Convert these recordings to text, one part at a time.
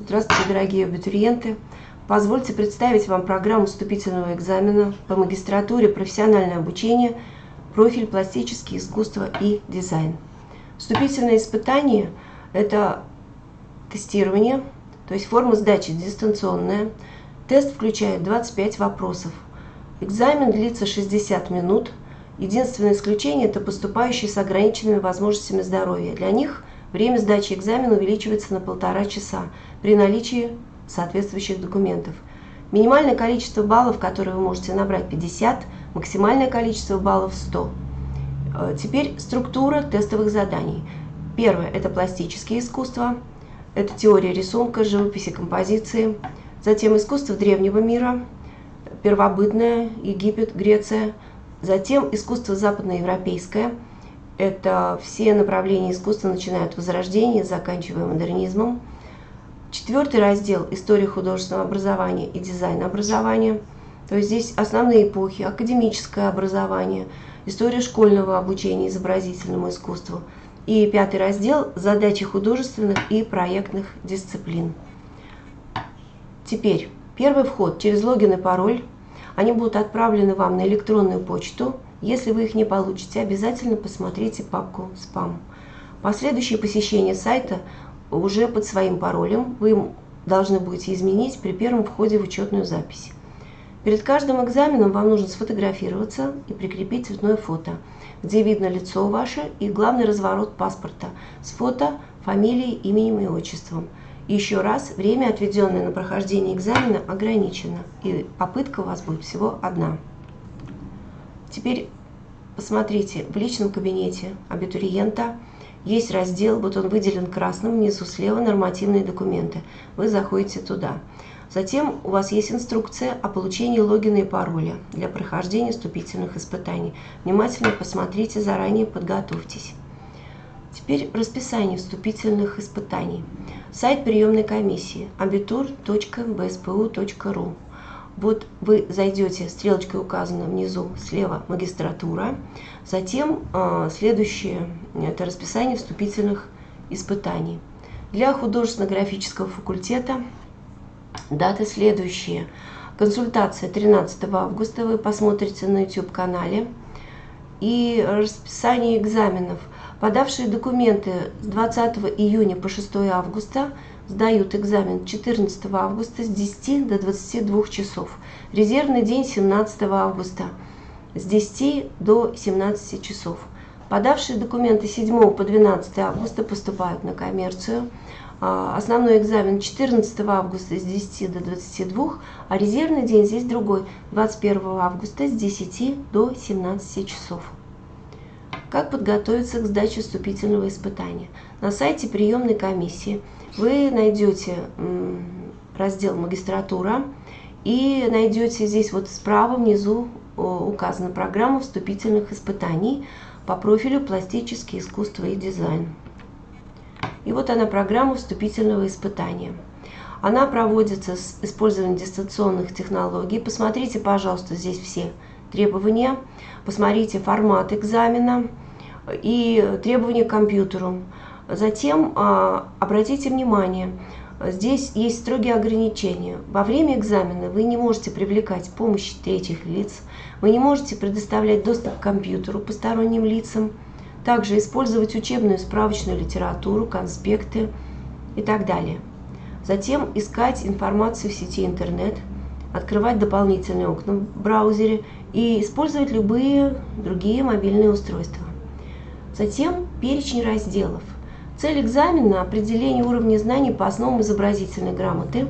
Здравствуйте, дорогие абитуриенты! Позвольте представить вам программу вступительного экзамена по магистратуре «Профессиональное обучение», профиль «Пластические искусства и дизайн». Вступительное испытание – это тестирование, то есть форма сдачи дистанционная. Тест включает 25 вопросов. Экзамен длится 60 минут. Единственное исключение – это поступающие с ограниченными возможностями здоровья. Для них время сдачи экзамена увеличивается на 1,5 часа при наличии соответствующих документов. Минимальное количество баллов, которые вы можете набрать, 50, максимальное количество баллов 100. Теперь структура тестовых заданий. Первое – это пластические искусства, это теория рисунка, живописи, композиции. Затем искусство древнего мира, первобытное, Египет, Греция. Затем искусство западноевропейское. Это все направления искусства, начиная от Возрождения, заканчивая модернизмом. Четвертый раздел – история художественного образования и дизайна образования. То есть здесь основные эпохи, академическое образование, история школьного обучения изобразительному искусству. И пятый раздел – задачи художественных и проектных дисциплин. Теперь первый вход через логин и пароль. Они будут отправлены вам на электронную почту. Если вы их не получите, обязательно посмотрите папку «Спам». Последующее посещение сайта уже под своим паролем вы должны будете изменить при первом входе в учетную запись. Перед каждым экзаменом вам нужно сфотографироваться и прикрепить цветное фото, где видно лицо ваше и главный разворот паспорта с фото, фамилией, именем и отчеством. И еще раз, время, отведенное на прохождение экзамена, ограничено, и попытка у вас будет всего одна. Теперь посмотрите, в личном кабинете абитуриента есть раздел, вот он выделен красным, внизу слева нормативные документы. Вы заходите туда. Затем у вас есть инструкция о получении логина и пароля для прохождения вступительных испытаний. Внимательно посмотрите, заранее подготовьтесь. Теперь расписание вступительных испытаний. Сайт приемной комиссии abitur.bspu.ru. Вот вы зайдете, стрелочкой указана внизу слева магистратура. Затем следующее – это расписание вступительных испытаний. Для художественно-графического факультета даты следующие. Консультация 13 августа, вы посмотрите на YouTube-канале. И расписание экзаменов. Подавшие документы с 20 июня по 6 августа сдают экзамен 14 августа с 10 до 22 часов. Резервный день 17 августа с 10 до 17 часов. Подавшие документы с 7 по 12 августа поступают на коммерцию. Основной экзамен 14 августа с 10 до 22, а резервный день здесь другой, 21 августа с 10 до 17 часов. Как подготовиться к сдаче вступительного испытания? На сайте приемной комиссии вы найдете раздел «Магистратура» и найдете здесь вот справа внизу указана программа вступительных испытаний по профилю «Пластические искусства и дизайн». И вот она, программа вступительного испытания. Она проводится с использованием дистанционных технологий. Посмотрите, пожалуйста, здесь все требования. Посмотрите формат экзамена и требования к компьютеру. Затем обратите внимание, здесь есть строгие ограничения. Во время экзамена вы не можете привлекать помощь третьих лиц, вы не можете предоставлять доступ к компьютеру посторонним лицам, также использовать учебную справочную литературу, конспекты и так далее. Затем искать информацию в сети интернет, открывать дополнительные окна в браузере и использовать любые другие мобильные устройства. Затем перечень разделов. Цель экзамена – определение уровня знаний по основам изобразительной грамоты.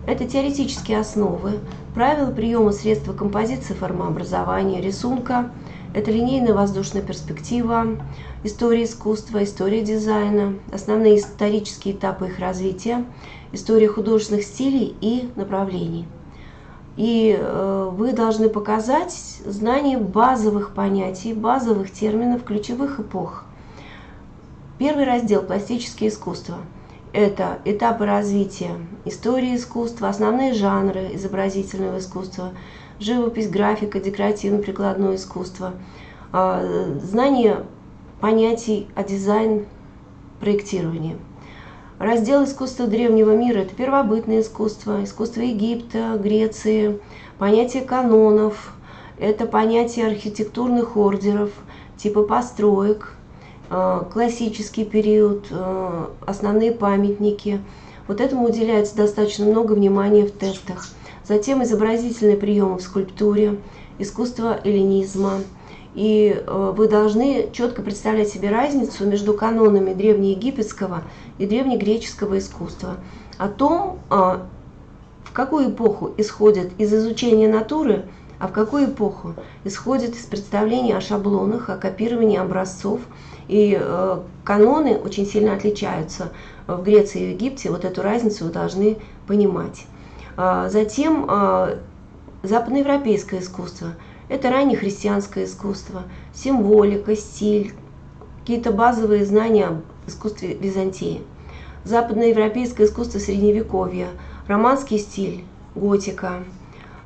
Это теоретические основы, правила приема средства композиции, формообразования, рисунка. Это линейная воздушная перспектива, история искусства, история дизайна, основные исторические этапы их развития, история художественных стилей и направлений. И вы должны показать знание базовых понятий, базовых терминов, ключевых эпох. Первый раздел – пластические искусства. Это этапы развития истории искусства, основные жанры изобразительного искусства, живопись, графика, декоративно-прикладное искусство, знание понятий о дизайн, проектировании. Раздел искусства древнего мира – это первобытное искусство, искусство Египта, Греции, понятие канонов, это понятие архитектурных ордеров, типа построек, классический период, основные памятники. Вот этому уделяется достаточно много внимания в тестах. Затем изобразительные приемы в скульптуре, искусство эллинизма. И вы должны четко представлять себе разницу между канонами древнеегипетского и древнегреческого искусства. О том, в какую эпоху исходят из изучения натуры, а в какую эпоху исходят из представления о шаблонах, о копировании образцов. И каноны очень сильно отличаются в Греции и в Египте. Вот эту разницу вы должны понимать. Затем западноевропейское искусство. Это раннехристианское искусство, символика, стиль, какие-то базовые знания об искусстве Византии. Западноевропейское искусство Средневековья, романский стиль, готика,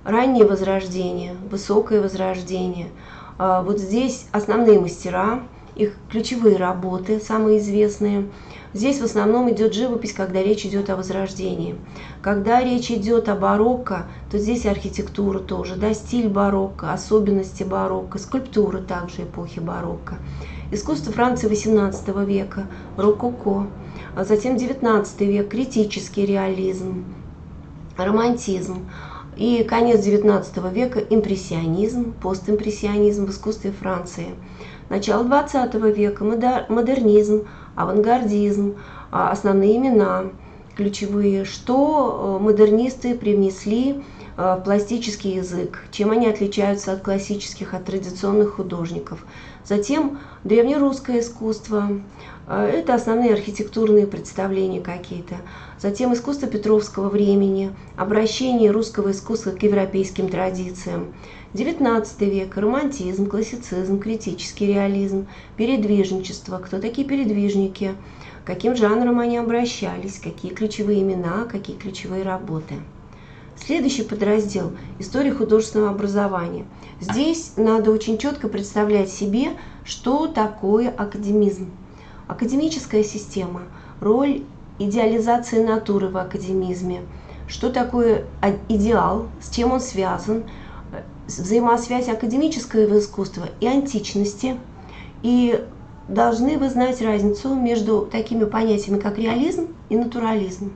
раннее Возрождение, высокое Возрождение. Вот здесь основные мастера, их ключевые работы, самые известные. Здесь в основном идет живопись, когда речь идет о Возрождении. Когда речь идет о барокко, то здесь архитектура тоже, да, стиль барокко, особенности барокко, скульптура также эпохи барокко. Искусство Франции XVIII века, рококо, а затем XIX век, критический реализм, романтизм. И конец XIX века, импрессионизм, постимпрессионизм в искусстве Франции. Начало XX века, модернизм, авангардизм, основные имена ключевые, что модернисты привнесли в пластический язык, чем они отличаются от классических, от традиционных художников. Затем древнерусское искусство, это основные архитектурные представления какие-то. Затем искусство Петровского времени, обращение русского искусства к европейским традициям. XIX век, романтизм, классицизм, критический реализм, передвижничество. Кто такие передвижники? К каким жанрам они обращались? Какие ключевые имена? Какие ключевые работы? Следующий подраздел – история художественного образования. Здесь надо очень четко представлять себе, что такое академизм. Академическая система, роль идеализации натуры в академизме, что такое идеал, с чем он связан, взаимосвязь академического искусства и античности. И должны вы знать разницу между такими понятиями, как реализм и натурализм.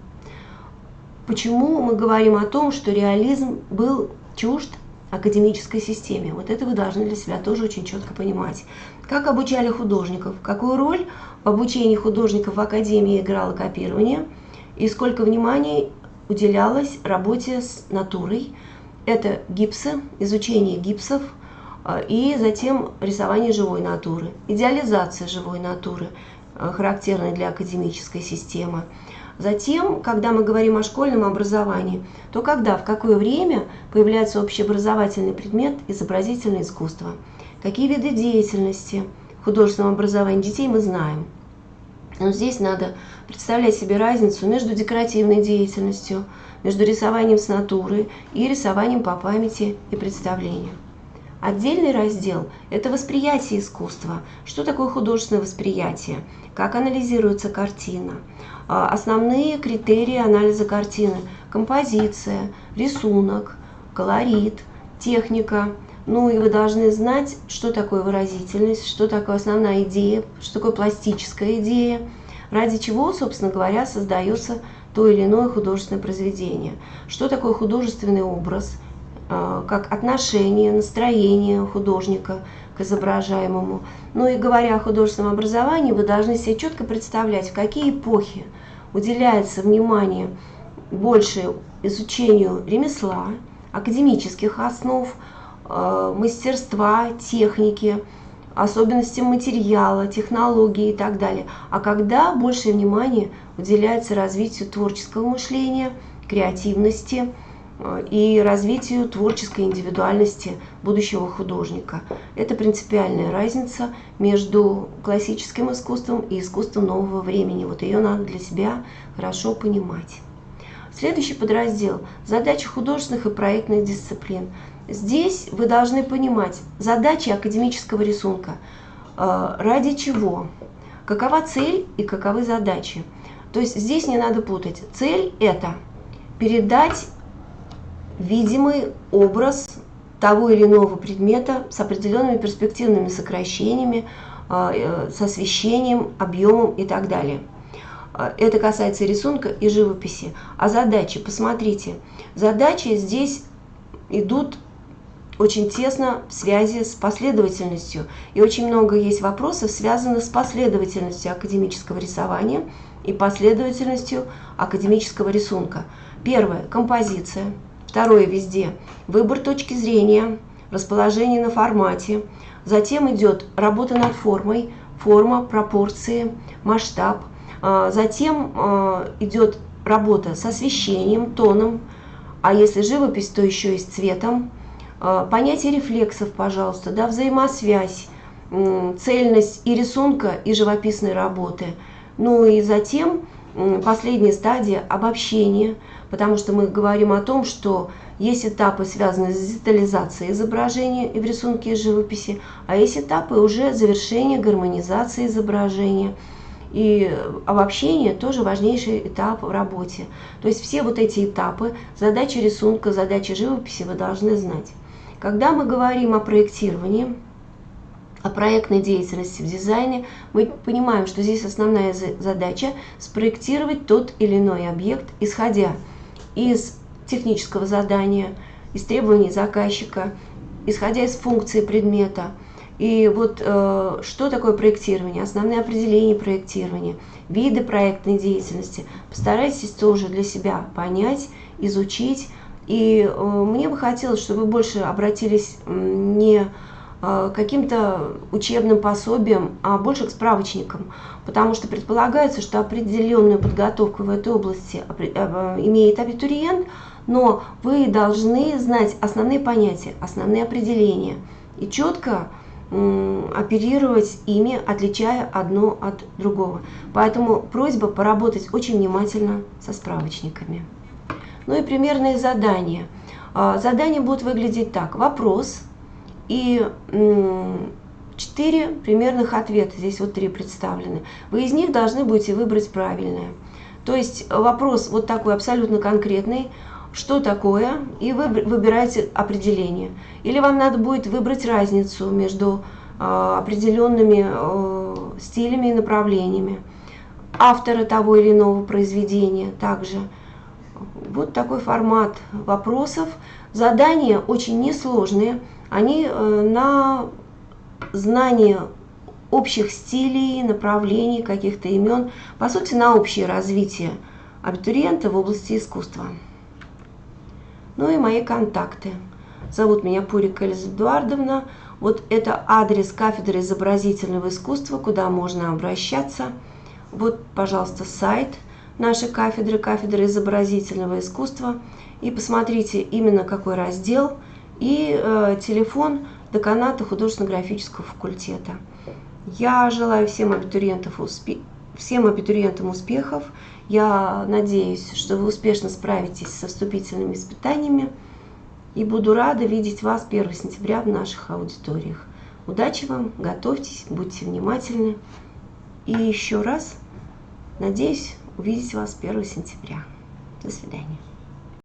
Почему мы говорим о том, что реализм был чужд академической системе? Вот это вы должны для себя тоже очень четко понимать. Как обучали художников? Какую роль в обучении художников в академии играло копирование? И сколько внимания уделялось работе с натурой? Это гипсы, изучение гипсов и затем рисование живой натуры. Идеализация живой натуры, характерная для академической системы. Затем, когда мы говорим о школьном образовании, то когда, в какое время появляется общеобразовательный предмет изобразительное искусство? Какие виды деятельности художественного образования детей мы знаем? Но здесь надо представлять себе разницу между декоративной деятельностью, между рисованием с натуры и рисованием по памяти и представлению. Отдельный раздел – это восприятие искусства. Что такое художественное восприятие? Как анализируется картина? Основные критерии анализа картины – композиция, рисунок, колорит, техника. Ну и вы должны знать, что такое выразительность, что такое основная идея, что такое пластическая идея, ради чего, собственно говоря, создается то или иное художественное произведение. Что такое художественный образ, как отношение, настроение художника к изображаемому. Ну и говоря о художественном образовании, вы должны себе четко представлять, в какие эпохи уделяется внимание больше изучению ремесла, академических основ, мастерства, техники, особенностям материала, технологии и так далее. А когда больше внимания уделяется развитию творческого мышления, креативности и развитию творческой индивидуальности будущего художника. Это принципиальная разница между классическим искусством и искусством нового времени. Вот ее надо для себя хорошо понимать. Следующий подраздел – задачи художественных и проектных дисциплин. Здесь вы должны понимать задачи академического рисунка. Ради чего? Какова цель и каковы задачи? То есть здесь не надо путать. Цель – это передать видимый образ того или иного предмета с определенными перспективными сокращениями, с освещением, объемом и так далее. Это касается и рисунка, и живописи. А задачи, посмотрите, задачи здесь идут очень тесно в связи с последовательностью. И очень много есть вопросов, связанных с последовательностью академического рисования и последовательностью академического рисунка. Первое – композиция. Второе – везде выбор точки зрения, расположение на формате. Затем идет работа над формой, форма, пропорции, масштаб. Затем идет работа с освещением, тоном, а если живопись, то еще и с цветом. Понятие рефлексов, пожалуйста, да, взаимосвязь, цельность и рисунка, и живописной работы. Ну и затем последняя стадия – обобщение, потому что мы говорим о том, что есть этапы, связанные с детализацией изображения и в рисунке, и в живописи, а есть этапы уже завершения, гармонизации изображения. И обобщение тоже важнейший этап в работе. То есть все вот эти этапы, задачи рисунка, задачи живописи вы должны знать. Когда мы говорим о проектировании, о проектной деятельности в дизайне, мы понимаем, что здесь основная задача спроектировать тот или иной объект, исходя из технического задания, из требований заказчика, исходя из функции предмета. И вот что такое проектирование, основные определения проектирования, виды проектной деятельности. Постарайтесь тоже для себя понять, изучить. И мне бы хотелось, чтобы вы больше обратились не к каким-то учебным пособиям, а больше к справочникам. Потому что предполагается, что определенную подготовку в этой области имеет абитуриент, но вы должны знать основные понятия, основные определения и четко оперировать ими, отличая одно от другого. Поэтому просьба поработать очень внимательно со справочниками. Ну и примерные задания. Задания будут выглядеть так. Вопрос и 4 примерных ответа. Здесь вот 3 представлены. Вы из них должны будете выбрать правильное. То есть вопрос вот такой абсолютно конкретный. Что такое? И вы выбираете определение. Или вам надо будет выбрать разницу между определенными стилями и направлениями. Автора того или иного произведения также. Вот такой формат вопросов. Задания очень несложные. Они на знание общих стилей, направлений, каких-то имен. По сути, на общее развитие абитуриента в области искусства. Ну и мои контакты. Зовут меня Пурик Эльза Эдуардовна. Вот это адрес кафедры изобразительного искусства, куда можно обращаться. Вот, пожалуйста, сайт нашей кафедры, кафедры изобразительного искусства. И посмотрите именно какой раздел и телефон деканата художественно-графического факультета. Я желаю всем абитуриентам успехов. Я надеюсь, что вы успешно справитесь со вступительными испытаниями. И буду рада видеть вас 1 сентября в наших аудиториях. Удачи вам, готовьтесь, будьте внимательны. И еще раз надеюсь увидеть вас 1 сентября. До свидания.